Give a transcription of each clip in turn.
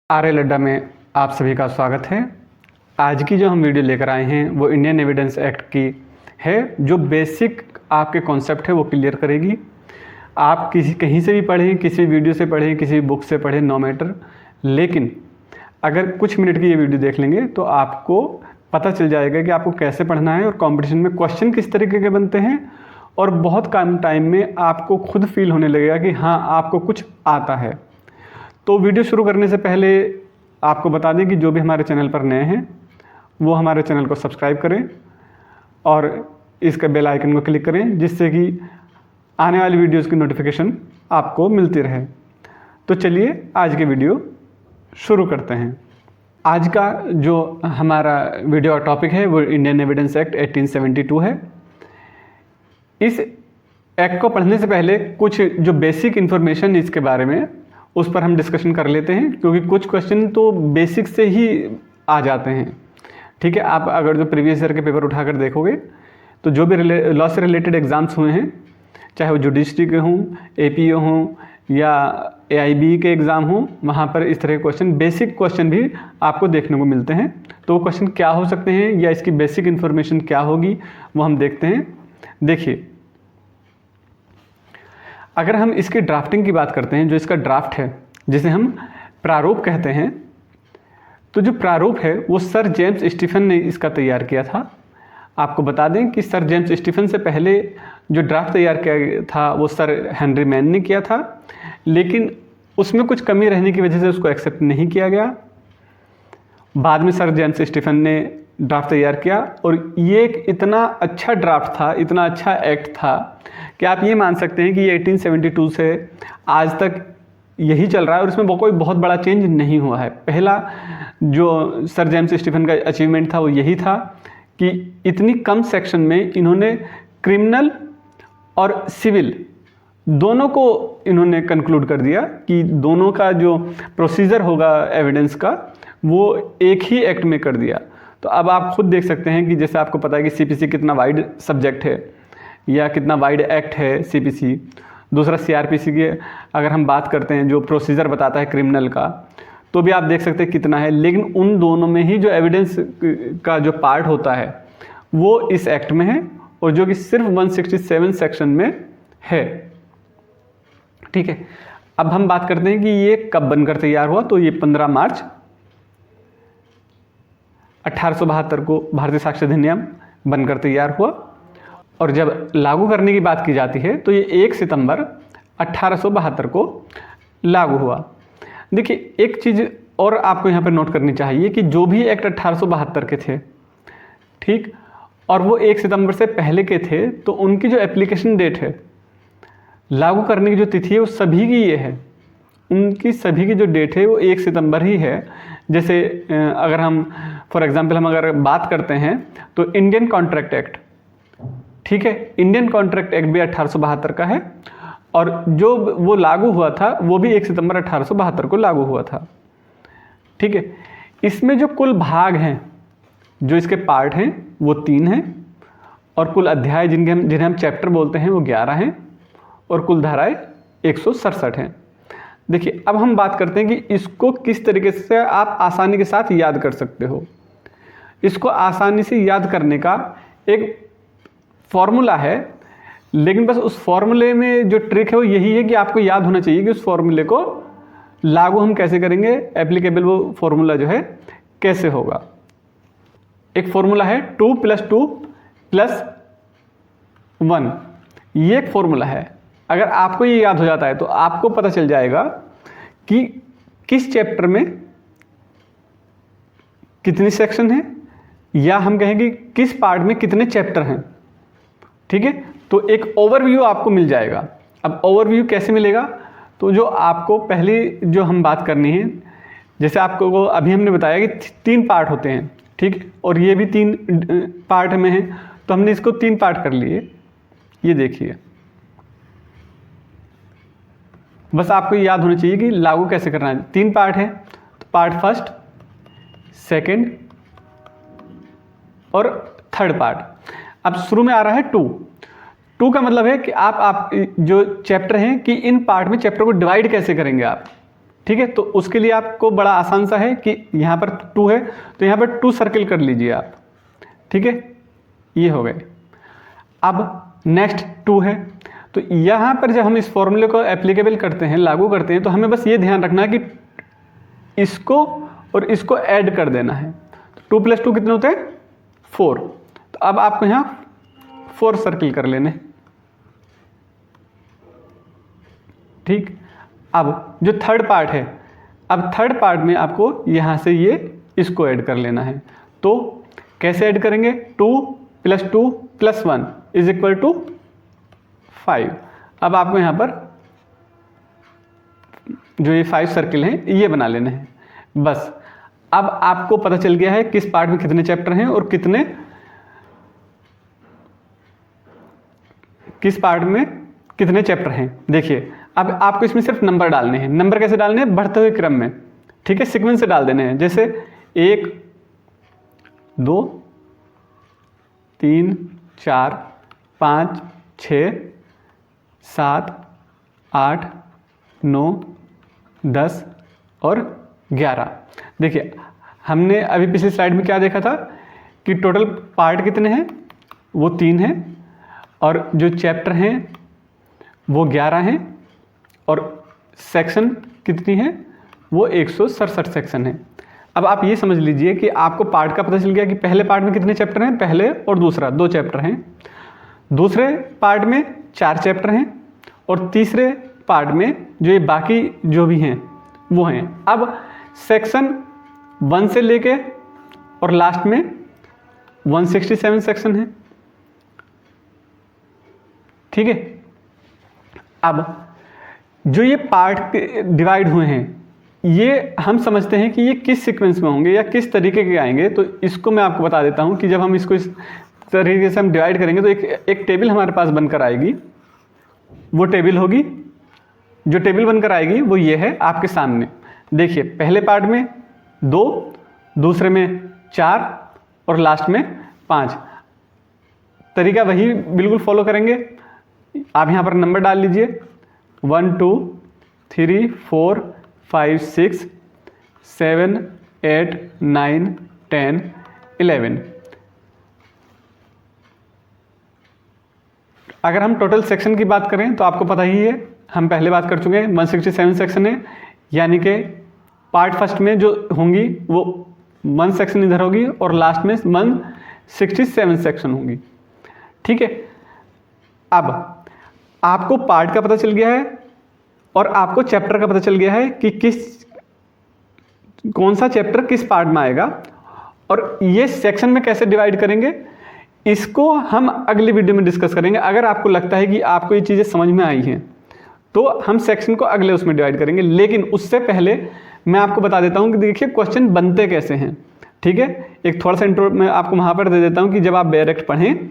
RL अड्डा में आप सभी का स्वागत है। आज की जो हम वीडियो लेकर आए हैं वो इंडियन एविडेंस एक्ट की है। जो बेसिक आपके कॉन्सेप्ट है वो क्लियर करेगी। आप कहीं से भी पढ़ें, किसी वीडियो से पढ़ें, किसी बुक से पढ़ें, नो मैटर, लेकिन अगर कुछ मिनट की ये वीडियो देख लेंगे तो आपको पता चल जाएगा कि आपको कैसे पढ़ना है और कंपटीशन में क्वेश्चन किस तरीके के बनते हैं, और बहुत कम टाइम में आपको खुद फील होने लगेगा कि हाँ आपको कुछ आता है। तो वीडियो शुरू करने से पहले आपको बता दें कि जो भी हमारे चैनल पर नए हैं वो हमारे चैनल को सब्सक्राइब करें और इसका बेल आइकन को क्लिक करें, जिससे कि आने वाली वीडियोस की नोटिफिकेशन आपको मिलती रहे। तो चलिए आज के वीडियो शुरू करते हैं। आज का जो हमारा वीडियो टॉपिक है वो इंडियन एविडेंस एक्ट 1872 है। इस एक्ट को पढ़ने से पहले कुछ जो बेसिक इन्फॉर्मेशन इसके बारे में उस पर हम डिस्कशन कर लेते हैं, क्योंकि कुछ क्वेश्चन तो बेसिक से ही आ जाते हैं। ठीक है, आप अगर जो प्रीवियस ईयर के पेपर उठाकर देखोगे तो जो भी लॉ से रिलेटेड एग्ज़ाम्स हुए हैं, चाहे वो जुडिशरी के हों, एपीओ हों या एआईबी के एग्ज़ाम हों, वहाँ पर इस तरह के क्वेश्चन, बेसिक क्वेश्चन भी आपको देखने को मिलते हैं। तो वो क्वेश्चन क्या हो सकते हैं या इसकी बेसिक इन्फॉर्मेशन क्या होगी वो हम देखते हैं। देखिए, अगर हम इसकी ड्राफ्टिंग की बात करते हैं, जो इसका ड्राफ्ट है जिसे हम प्रारूप कहते हैं, तो जो प्रारूप है वो सर जेम्स स्टीफन ने इसका तैयार किया था। आपको बता दें कि सर जेम्स स्टीफन से पहले जो ड्राफ्ट तैयार किया था वो सर हेनरी मैन ने किया था, लेकिन उसमें कुछ कमी रहने की वजह से उसको एक्सेप्ट नहीं किया गया। बाद में सर जेम्स स्टीफन ने ड्राफ्ट तैयार किया और ये एक इतना अच्छा ड्राफ्ट था, इतना अच्छा एक्ट था कि आप ये मान सकते हैं कि ये 1872 से आज तक यही चल रहा है और इसमें कोई बहुत बड़ा चेंज नहीं हुआ है। पहला जो सर जेम्स स्टीफन का अचीवमेंट था वो यही था कि इतनी कम सेक्शन में इन्होंने क्रिमिनल और सिविल दोनों को इन्होंने कंक्लूड कर दिया कि दोनों का जो प्रोसीजर होगा एविडेंस का वो एक ही एक्ट में कर दिया। तो अब आप खुद देख सकते हैं कि जैसे आपको पता है कि सीपीसी कितना वाइड सब्जेक्ट है या कितना वाइड एक्ट है सीपीसी। दूसरा सीआरपीसी की अगर हम बात करते हैं, जो प्रोसीजर बताता है क्रिमिनल का, तो भी आप देख सकते हैं कितना है। लेकिन उन दोनों में ही जो एविडेंस का जो पार्ट होता है वो इस एक्ट में है, और जो कि सिर्फ 167 सेक्शन में है। ठीक है, अब हम बात करते हैं कि ये कब बनकर तैयार हुआ। तो ये 15 मार्च 1872 को भारतीय साक्ष्य अधिनियम बनकर तैयार हुआ, और जब लागू करने की बात की जाती है तो ये 1 सितंबर 1872 को लागू हुआ। देखिए, एक चीज़ और आपको यहाँ पर नोट करनी चाहिए कि जो भी एक्ट 1872 के थे, ठीक, और वो 1 सितंबर से पहले के थे, तो उनकी जो एप्लीकेशन डेट है, लागू करने की जो तिथि है, वो सभी की ये है। उनकी सभी की जो डेट है वो 1 सितंबर ही है। जैसे अगर हम फॉर एग्जांपल हम अगर बात करते हैं तो इंडियन कॉन्ट्रैक्ट एक्ट, ठीक है, इंडियन कॉन्ट्रैक्ट एक्ट भी 1872 का है, और जो वो लागू हुआ था वो भी 1 सितंबर 1872 को लागू हुआ था। ठीक है, इसमें जो कुल भाग हैं, जो इसके पार्ट हैं वो 3 हैं, और कुल अध्याय जिन्हें हम चैप्टर बोलते हैं वो 11 हैं, और कुल धाराएं 167 हैं। देखिए, अब हम बात करते हैं कि इसको किस तरीके से आप आसानी के साथ याद कर सकते हो। इसको आसानी से याद करने का एक फॉर्मूला है, लेकिन बस उस फॉर्मूले में जो ट्रिक है वो यही है कि आपको याद होना चाहिए कि उस फॉर्मूले को लागू हम कैसे करेंगे, एप्लीकेबल वो फॉर्मूला जो है कैसे होगा। एक फॉर्मूला है 2 + 2 + 1, ये एक फॉर्मूला है। अगर आपको ये याद हो जाता है तो आपको पता चल जाएगा कि किस चैप्टर में कितनी सेक्शन है, या हम कहेंगे किस पार्ट में कितने चैप्टर हैं। ठीक है, तो एक ओवरव्यू आपको मिल जाएगा। अब ओवरव्यू कैसे मिलेगा, तो जो आपको पहली जो हम बात करनी है, जैसे आपको अभी हमने बताया कि 3 पार्ट होते हैं, ठीक है, और ये भी 3 पार्ट में है, तो हमने इसको 3 पार्ट कर लिए। ये देखिए, बस आपको याद होना चाहिए कि लागू कैसे करना है। 3 पार्ट है, तो पार्ट फर्स्ट, सेकंड और थर्ड पार्ट। अब शुरू में आ रहा है 2 का मतलब है कि आप जो चैप्टर हैं कि इन पार्ट में चैप्टर को डिवाइड कैसे करेंगे आप। ठीक है, तो उसके लिए आपको बड़ा आसान सा है कि यहाँ पर 2 है तो यहाँ पर 2 सर्किल कर लीजिए आप। ठीक है, ये हो गए। अब नेक्स्ट 2 है, तो यहाँ पर जब हम इस फॉर्मूले को एप्लीकेबल करते हैं, लागू करते हैं, तो हमें बस ये ध्यान रखना है कि इसको और इसको ऐड कर देना है। तो 2 + 2 कितने होते हैं? 4। तो अब आपको यहाँ 4 सर्किल कर लेने। ठीक, अब जो थर्ड पार्ट है, अब थर्ड पार्ट में आपको यहाँ से ये इसको ऐड कर लेना है। तो कैसे ऐड करेंगे? 2 + 2 + 1 = 5। अब आपको यहाँ पर जो ये 5 सर्किल हैं ये बना लेने हैं। बस अब आपको पता चल गया है किस पार्ट में कितने चैप्टर हैं और किस पार्ट में कितने चैप्टर हैं। देखिए, अब आपको इसमें सिर्फ नंबर डालने हैं। नंबर कैसे डालने हैं? बढ़ते हुए क्रम में। ठीक है, सीक्वेंस से डाल देने हैं। जैसे 1 2 3 4 5 6 7 8 9 10 और 11। देखिए, हमने अभी पिछली स्लाइड में क्या देखा था कि टोटल पार्ट कितने हैं? वो 3 हैं और जो चैप्टर हैं वो 11 हैं और सेक्शन कितनी है? वो 167 सेक्शन है। अब आप ये समझ लीजिए कि आपको पार्ट का पता चल गया कि पहले पार्ट में कितने चैप्टर हैं, पहले और दूसरा 2 चैप्टर हैं, दूसरे पार्ट में 4 चैप्टर हैं और तीसरे पार्ट में जो ये बाकी जो भी हैं वो हैं। अब सेक्शन 1 से लेके और लास्ट में 167 सेक्शन है। ठीक है, अब जो ये पार्ट डिवाइड हुए हैं ये हम समझते हैं कि ये किस सीक्वेंस में होंगे या किस तरीके के आएंगे। तो इसको मैं आपको बता देता हूँ कि जब हम इसको इस तरीके से हम डिवाइड करेंगे तो एक टेबल हमारे पास बनकर आएगी। वो टेबल होगी, जो टेबल बनकर आएगी वो ये है आपके सामने। देखिए, पहले पार्ट में 2, दूसरे में 4 और लास्ट में 5। तरीका वही बिल्कुल फॉलो करेंगे। आप यहाँ पर नंबर डाल लीजिए 1 2 3 4 5 6 7 8 9 10 11। अगर हम टोटल सेक्शन की बात करें तो आपको पता ही है, हम पहले बात कर चुके हैं 167 सेक्शन है, यानी कि पार्ट फर्स्ट में जो होंगी वो 1 सेक्शन इधर होगी और लास्ट में 167 सेक्शन होंगी। ठीक है, अब आपको पार्ट का पता चल गया है और आपको चैप्टर का पता चल गया है कि कौन सा चैप्टर किस पार्ट में आएगा और ये सेक्शन में कैसे डिवाइड करेंगे, इसको हम अगली वीडियो में डिस्कस करेंगे। अगर आपको लगता है कि आपको ये चीज़ें समझ में आई हैं तो हम सेक्शन को अगले उसमें डिवाइड करेंगे, लेकिन उससे पहले मैं आपको बता देता हूं कि देखिए क्वेश्चन बनते कैसे हैं। ठीक है, एक थोड़ा सा इंट्रो मैं आपको वहां पर दे देता हूं कि जब आप डायरेक्ट पढ़ें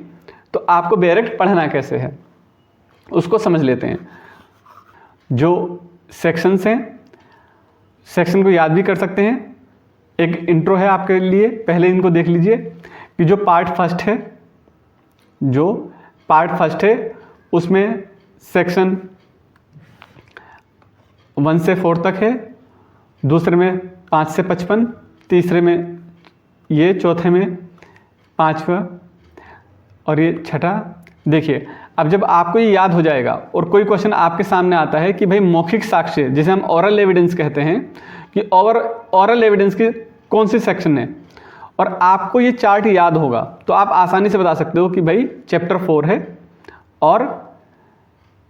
तो आपको डायरेक्ट पढ़ना कैसे है उसको समझ लेते हैं। जो सेक्शंस हैं, सेक्शन को याद भी कर सकते हैं। एक इंट्रो है आपके लिए, पहले इनको देख लीजिए कि जो पार्ट फर्स्ट है उसमें सेक्शन 1 से 4 तक है, दूसरे में 5 से 55, तीसरे में ये, चौथे में 5वां और ये छठा। देखिए, अब जब आपको ये याद हो जाएगा और कोई क्वेश्चन आपके सामने आता है कि भाई मौखिक साक्ष्य जिसे हम ओरल एविडेंस कहते हैं कि ओरल एविडेंस की कौन सी सेक्शन है और आपको ये चार्ट याद होगा तो आप आसानी से बता सकते हो कि भाई चैप्टर 4 है और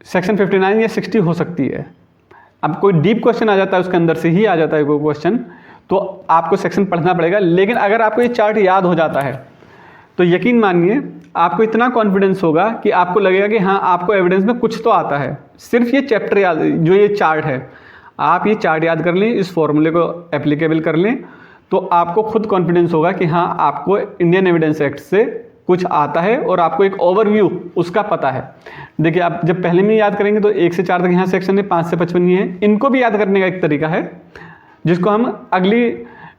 सेक्शन 59 या 60 हो सकती है। अब कोई डीप क्वेश्चन आ जाता है, उसके अंदर से ही आ जाता है कोई क्वेश्चन, तो आपको सेक्शन पढ़ना पड़ेगा। लेकिन अगर आपको ये चार्ट याद हो जाता है तो यकीन मानिए आपको इतना कॉन्फिडेंस होगा कि आपको लगेगा कि हाँ, आपको एविडेंस में कुछ तो आता है। सिर्फ ये चैप्टर याद, जो ये चार्ट है, आप ये चार्ट याद कर लें, इस फॉर्मूले को एप्लीकेबल कर लें तो आपको खुद कॉन्फिडेंस होगा कि हाँ, आपको इंडियन एविडेंस एक्ट से कुछ आता है और आपको एक ओवरव्यू उसका पता है। देखिए, आप जब पहले में याद करेंगे तो 1 से 4 तक यहाँ सेक्शन है, 5 से 55 ये है। इनको भी याद करने का एक तरीका है जिसको हम अगली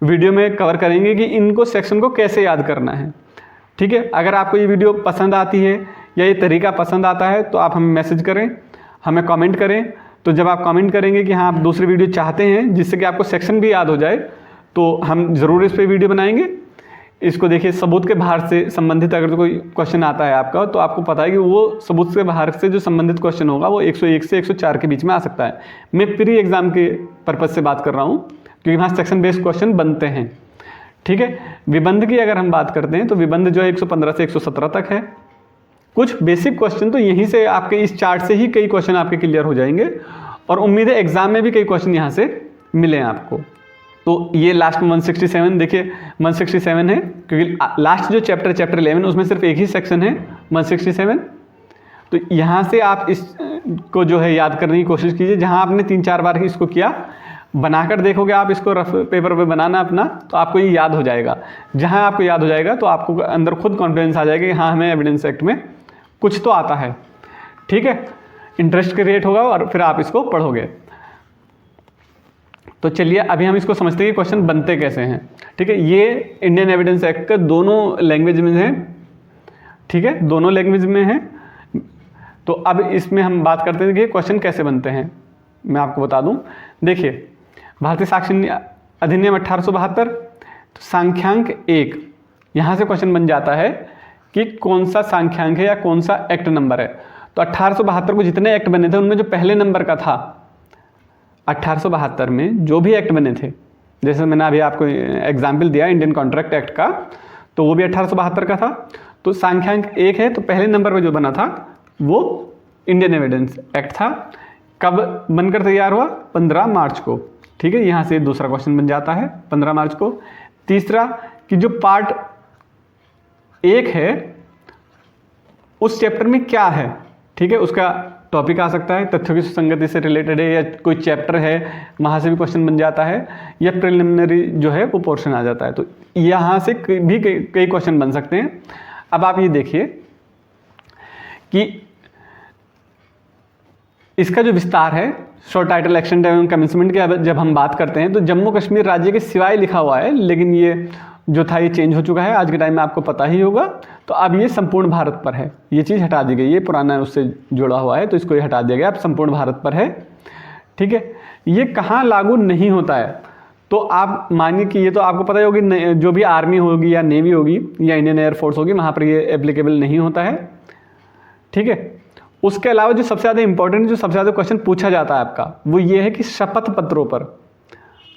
वीडियो में कवर करेंगे कि इनको सेक्शन को कैसे याद करना है। ठीक है, अगर आपको ये वीडियो पसंद आती है या ये तरीका पसंद आता है तो आप हमें मैसेज करें, हमें कमेंट करें। तो जब आप कमेंट करेंगे कि हाँ आप दूसरी वीडियो चाहते हैं जिससे कि आपको सेक्शन भी याद हो जाए, तो हम ज़रूर इस पर वीडियो बनाएंगे। इसको देखिए, सबूत के बाहर से संबंधित अगर तो कोई क्वेश्चन आता है आपका, तो आपको पता है कि वो सबूत के बाहर से जो संबंधित क्वेश्चन होगा वो 101 से 104 के बीच में आ सकता है। मैं प्री एग्जाम के पर्पज़ से बात कर रहा हूँ, क्योंकि वहाँ सेक्शन बेस्ड क्वेश्चन बनते हैं। ठीक है, विबंध की अगर हम बात करते हैं तो विबंध जो है 115 से 117 तक है। कुछ बेसिक क्वेश्चन तो यहीं से आपके इस चार्ट से ही कई क्वेश्चन आपके क्लियर हो जाएंगे, और उम्मीद है एग्जाम में भी कई क्वेश्चन यहाँ से मिले आपको। तो ये लास्ट में 167, देखिए 167 है, क्योंकि लास्ट जो चैप्टर 11 उसमें सिर्फ एक ही सेक्शन है 167। तो यहाँ से आप इसको जो है याद करने की कोशिश कीजिए। जहाँ आपने 3-4 बार ही इसको किया, बनाकर देखोगे आप इसको रफ पेपर पे बनाना अपना, तो आपको ये याद हो जाएगा। जहाँ आपको याद हो जाएगा तो आपको अंदर खुद कॉन्फिडेंस आ जाएगा कि हाँ हमें एविडेंस एक्ट में कुछ तो आता है। ठीक है, इंटरेस्ट क्रिएट होगा और फिर आप इसको पढ़ोगे। तो चलिए अभी हम इसको समझते हैं कि क्वेश्चन बनते कैसे हैं। ठीक है, ये इंडियन एविडेंस एक्ट का दोनों लैंग्वेज में है। ठीक है, दोनों लैंग्वेज में है। तो अब इसमें हम बात करते हैं कि क्वेश्चन कैसे बनते हैं। मैं आपको बता दूं, देखिए भारतीय साक्ष्य अधिनियम 1872, तो सांख्यांक 1, यहाँ से क्वेश्चन बन जाता है कि कौन सा सांख्यांक है या कौन सा एक्ट नंबर है। तो 1872 को जितने एक्ट बने थे उनमें जो पहले नंबर का था, 1872 में जो भी एक्ट बने थे, जैसे मैंने अभी आपको एग्जाम्पल दिया इंडियन कॉन्ट्रैक्ट एक्ट का, तो वो भी 1872 का था। तो सांख्यांक 1 है, तो पहले नंबर पर जो बना था वो इंडियन एविडेंस एक्ट था। कब बनकर तैयार हुआ? 15 मार्च को। ठीक है, यहाँ से दूसरा क्वेश्चन बन जाता है 15 मार्च को। तीसरा कि जो पार्ट 1 है उस चैप्टर में क्या है। ठीक है, उसका टॉपिक आ सकता है, तथ्यों की सुसंगति से रिलेटेड है, या कोई चैप्टर है वहाँ से भी क्वेश्चन बन जाता है, या प्रिलिमिनरी जो है वो पोर्शन आ जाता है। तो यहाँ से भी कई क्वेश्चन बन सकते हैं। अब आप ये देखिए कि इसका जो विस्तार है, शॉर्ट टाइटल, एक्शन एवं कमेंसमेंट की जब हम बात करते हैं तो जम्मू कश्मीर राज्य के सिवाय लिखा हुआ है, लेकिन ये जो था ये चेंज हो चुका है आज के टाइम में, आपको पता ही होगा। तो अब ये संपूर्ण भारत पर है, ये चीज़ हटा दी गई, ये पुराना उससे जुड़ा हुआ है तो इसको ये हटा दिया गया, अब संपूर्ण भारत पर है। ठीक है, ये कहाँ लागू नहीं होता है? तो आप मानिए कि ये तो आपको पता ही होगी, जो भी आर्मी होगी या नेवी होगी या इंडियन एयरफोर्स होगी वहाँ पर ये एप्लीकेबल नहीं होता है। ठीक है, उसके अलावा जो सबसे ज़्यादा इंपॉर्टेंट, जो सबसे ज़्यादा क्वेश्चन पूछा जाता है आपका, वो ये है कि शपथ पत्रों पर,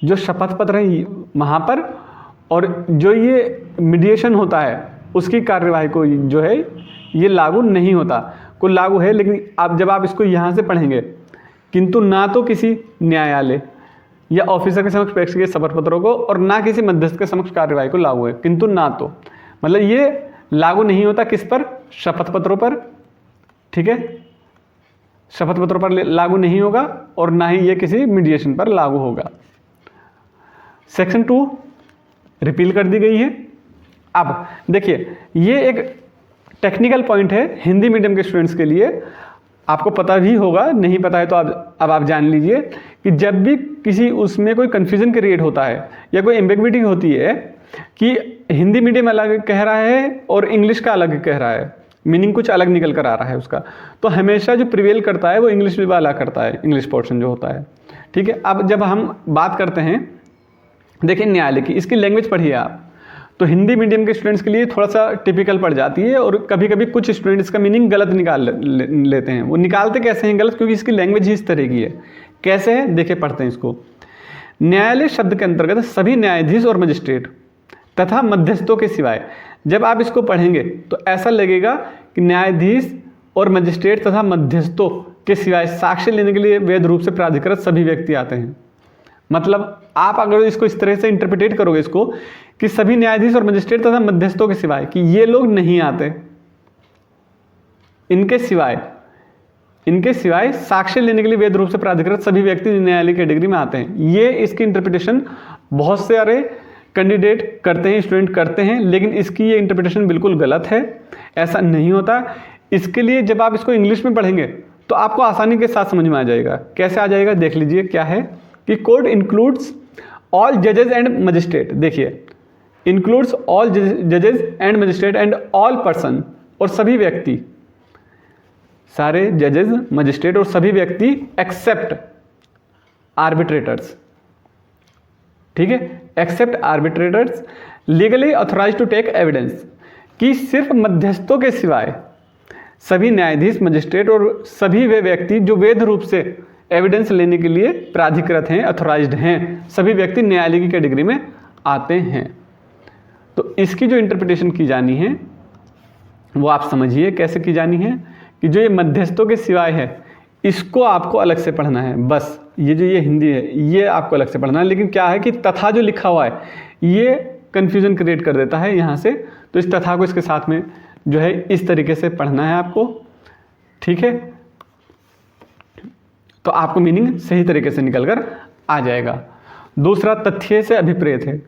जो शपथ पत्र है वहाँ पर, और जो ये मीडिएशन होता है उसकी कार्यवाही को जो है ये लागू नहीं होता। को लागू है, लेकिन आप जब आप इसको यहाँ से पढ़ेंगे, किंतु ना तो किसी न्यायालय या ऑफिसर के समक्ष पेश किए शपथ पत्रों को, और ना किसी मध्यस्थ के समक्ष कार्यवाही को लागू है, किंतु ना तो, मतलब ये लागू नहीं होता किस पर? शपथ पत्रों पर। ठीक है, शपथ पत्रों पर लागू नहीं होगा, और ना ही ये किसी मीडिएशन पर लागू होगा। सेक्शन 2 रिपील कर दी गई है। अब देखिए, ये एक टेक्निकल पॉइंट है हिंदी मीडियम के स्टूडेंट्स के लिए, आपको पता भी होगा, नहीं पता है तो अब आप जान लीजिए कि जब भी किसी उसमें कोई कन्फ्यूजन क्रिएट होता है या कोई एम्बिग्विटी होती है कि हिंदी मीडियम अलग कह रहा है और इंग्लिश का अलग कह रहा है, मीनिंग कुछ अलग निकल कर आ रहा है उसका, तो हमेशा जो प्रिवेल करता है वो इंग्लिश वाला करता है, इंग्लिश पोर्शन जो होता है। ठीक है, अब जब हम बात करते हैं, देखिए न्यायालय की, इसकी लैंग्वेज पढ़िए आप, तो हिंदी मीडियम के स्टूडेंट्स के लिए थोड़ा सा टिपिकल पड़ जाती है, और कभी कभी कुछ स्टूडेंट्स का मीनिंग गलत निकाल लेते हैं। वो निकालते कैसे हैं गलत? क्योंकि इसकी लैंग्वेज ही इस तरह की है। कैसे है देखिए, पढ़ते हैं इसको। न्यायालय शब्द के अंतर्गत सभी न्यायाधीश और मजिस्ट्रेट तथा मध्यस्थों के सिवाय, जब आप इसको पढ़ेंगे तो ऐसा लगेगा कि न्यायाधीश और मजिस्ट्रेट तथा मध्यस्थों के सिवाय साक्ष्य लेने के लिए वैध रूप से प्राधिकृत सभी व्यक्ति आते हैं। मतलब आप अगर इसको इस तरह से इंटरप्रिटेट करोगे इसको कि सभी न्यायाधीश और मजिस्ट्रेट तथा मध्यस्थों के सिवाय, कि ये लोग नहीं आते, इनके सिवाय साक्ष्य लेने के लिए वैध रूप से प्राधिकृत सभी व्यक्ति न्यायालय की डिग्री में आते हैं। ये इसकी इंटरप्रिटेशन बहुत सारे कैंडिडेट करते हैं, स्टूडेंट करते हैं, लेकिन इसकी ये इंटरप्रिटेशन बिल्कुल गलत है, ऐसा नहीं होता। इसके लिए जब आप इसको इंग्लिश में पढ़ेंगे तो आपको आसानी के साथ समझ में आ जाएगा। कैसे आ जाएगा देख लीजिए, क्या है कि कोर्ट इंक्लूड्स ऑल जजेस एंड मजिस्ट्रेट, देखिए इंक्लूड्स ऑल जजेस and magistrate and all person, और सभी व्यक्ति, सारे जजेस, मजिस्ट्रेट और सभी व्यक्ति एक्सेप्ट आर्बिट्रेटर्स, ठीक है, except arbitrators legally authorise to take evidence, कि सिर्फ मध्यस्थों के सिवाय सभी न्यायाधीश, मजिस्ट्रेट और सभी वे व्यक्ति जो वैध रूप से एविडेंस लेने के लिए प्राधिकृत हैं, अथोराइज्ड हैं, सभी व्यक्ति न्यायालय की कैटेगरी में आते हैं। तो इसकी जो इंटरप्रिटेशन की जानी है वो आप समझिए कैसे की जानी है, कि जो ये मध्यस्थों के सिवाय है इसको आपको अलग से पढ़ना है, बस ये जो ये हिंदी है ये आपको अलग से पढ़ना है। लेकिन क्या है कि तथा जो लिखा हुआ है ये कन्फ्यूज़न क्रिएट कर देता है यहाँ से, तो इस तथा को इसके साथ में जो है इस तरीके से पढ़ना है आपको, ठीक है, तो आपको मीनिंग सही तरीके से निकल कर आ जाएगा। दूसरा, तथ्य से अभिप्रेत है,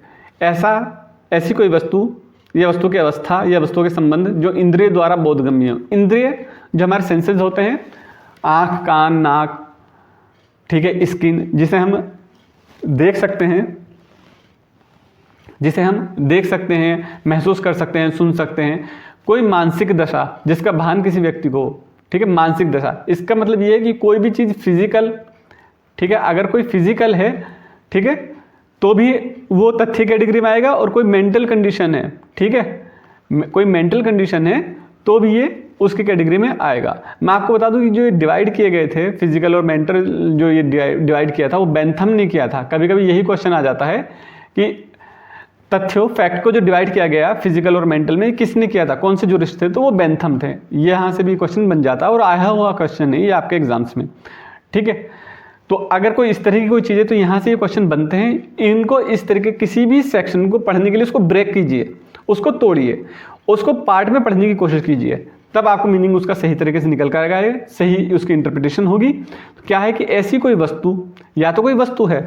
ऐसी कोई वस्तु या वस्तु की अवस्था या वस्तु के संबंध जो इंद्रिय द्वारा बोधगम्य हो। इंद्रिय जो हमारे सेंसेस होते हैं, आँख, कान, नाक, ठीक है, स्किन, जिसे हम देख सकते हैं, महसूस कर सकते हैं, सुन सकते हैं। कोई मानसिक दशा जिसका भान किसी व्यक्ति को, ठीक है, मानसिक दशा, इसका मतलब ये है कि कोई भी चीज़ फिजिकल, ठीक है, अगर कोई फिजिकल है, ठीक है, तो भी वो तथ्य कैटेगरी में आएगा, और कोई मेंटल कंडीशन है, ठीक है, कोई मेंटल कंडीशन है तो भी ये उसकी कैटेगरी में आएगा। मैं आपको बता दूं कि जो ये डिवाइड किए गए थे फिजिकल और मेंटल, जो ये डिवाइड किया था वो बेंथम ने किया था। कभी कभी यही क्वेश्चन आ जाता है कि तथ्यों, फैक्ट को जो डिवाइड किया गया फिजिकल और मेंटल में, किसने किया था, कौन से जूरिस्ट थे, तो वो बेंथम थे। यहाँ से भी क्वेश्चन बन जाता है और आया हुआ क्वेश्चन है ये आपके एग्जाम्स में, ठीक है। तो अगर कोई इस तरह की कोई चीज़ें, तो यहाँ से ये क्वेश्चन बनते हैं। इनको इस तरीके किसी भी सेक्शन को पढ़ने के लिए उसको ब्रेक कीजिए, उसको तोड़िए, उसको पार्ट में पढ़ने की कोशिश कीजिए, तब आपको मीनिंग उसका सही तरीके से निकल कर आएगा, सही उसकी इंटरप्रिटेशन होगी। तो क्या है कि ऐसी कोई वस्तु, या तो कोई वस्तु है,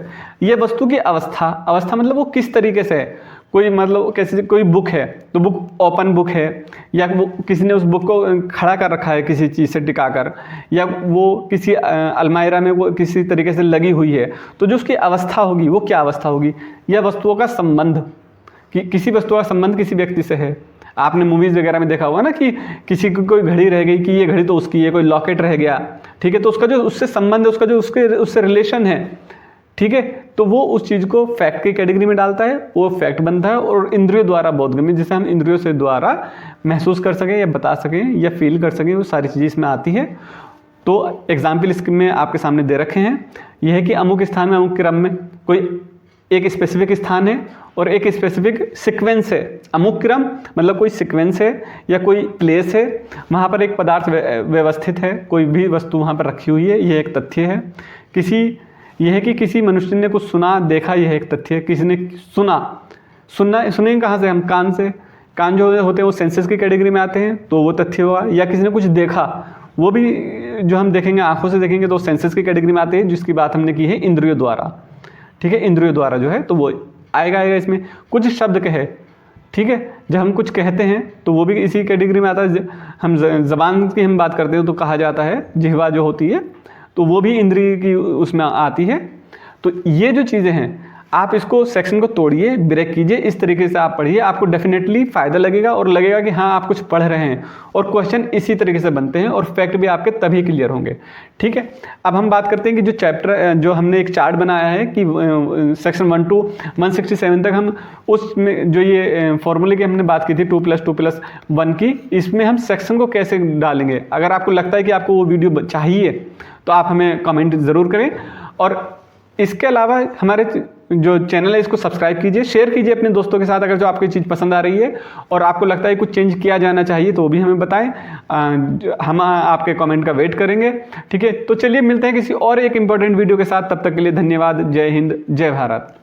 ये वस्तु की अवस्था मतलब वो किस तरीके से है, कोई मतलब कैसे, कोई बुक है तो बुक ओपन बुक है, या वो किसी ने उस बुक को खड़ा कर रखा है किसी चीज़ से टिका कर, या वो किसी अलमायरा में वो किसी तरीके से लगी हुई है, तो जो उसकी अवस्था होगी वो क्या अवस्था होगी। या वस्तुओं का संबंध, कि किसी वस्तु का संबंध किसी व्यक्ति से है। आपने मूवीज़ वगैरह में देखा होगा ना कि किसी की कोई घड़ी रह गई कि ये घड़ी तो उसकी है, कोई लॉकेट रह गया, ठीक है, तो उसका जो उससे संबंध है, उसका जो उससे रिलेशन है, ठीक है, तो वो उस चीज़ को फैक्ट की कैटेगरी में डालता है, वो फैक्ट बनता है। और इंद्रियों द्वारा बोधगम्य, जिसे हम इंद्रियों से द्वारा महसूस कर सकें या बता सकें या फील कर सकें, वो सारी चीज़ें इसमें आती है। तो एग्जाम्पल इसमें आपके सामने दे रखे हैं। यह है कि अमुक स्थान में, अमुक क्रम में, कोई एक स्पेसिफिक स्थान है और एक स्पेसिफिक सीक्वेंस है। अमुक क्रम मतलब कोई सीक्वेंस है या कोई प्लेस है, वहाँ पर एक पदार्थ व्यवस्थित है, कोई भी वस्तु वहाँ पर रखी हुई है, यह एक तथ्य है। यह है कि किसी मनुष्य ने कुछ सुना, देखा, यह एक तथ्य है। किसी ने सुनेंगे कहाँ से हम, कान से। कान जो होते हैं वो सेंसेस की कैटेगरी में आते हैं, तो वो तथ्य हुआ। या किसी ने कुछ देखा, वो भी जो हम देखेंगे आंखों से देखेंगे तो सेंसेस की कैटेगरी में आते हैं, जिसकी बात हमने की है इंद्रियों द्वारा, ठीक है, इंद्रियों द्वारा जो है तो वो आएगा इसमें। कुछ शब्द कहे, ठीक है, जब हम कुछ कहते हैं तो वो भी इसी कैटेगरी में आता है। हम ज़बान की हम बात करते हैं तो कहा जाता है जिह्वा जो होती है, तो वो भी इंद्रिय की उसमें आती है। तो ये जो चीज़ें हैं, आप इसको सेक्शन को तोड़िए, ब्रेक कीजिए, इस तरीके से आप पढ़िए, आपको डेफिनेटली फ़ायदा लगेगा और लगेगा कि हाँ आप कुछ पढ़ रहे हैं। और क्वेश्चन इसी तरीके से बनते हैं और फैक्ट भी आपके तभी क्लियर होंगे, ठीक है। अब हम बात करते हैं कि जो चैप्टर, जो हमने एक चार्ट बनाया है कि सेक्शन 1 to 167 तक हम उसमें जो ये फॉर्मूले की हमने बात की थी 2+2+1 की, इसमें हम सेक्शन को कैसे डालेंगे। अगर आपको लगता है कि आपको वो वीडियो चाहिए तो आप हमें कमेंट ज़रूर करें। और इसके अलावा हमारे जो चैनल है इसको सब्सक्राइब कीजिए, शेयर कीजिए अपने दोस्तों के साथ अगर जो आपकी चीज़ पसंद आ रही है और आपको लगता है कुछ चेंज किया जाना चाहिए तो वो भी हमें बताएं। हम आपके कमेंट का वेट करेंगे, ठीक है। तो चलिए मिलते हैं किसी और एक इम्पोर्टेंट वीडियो के साथ, तब तक के लिए धन्यवाद। जय हिंद, जय भारत।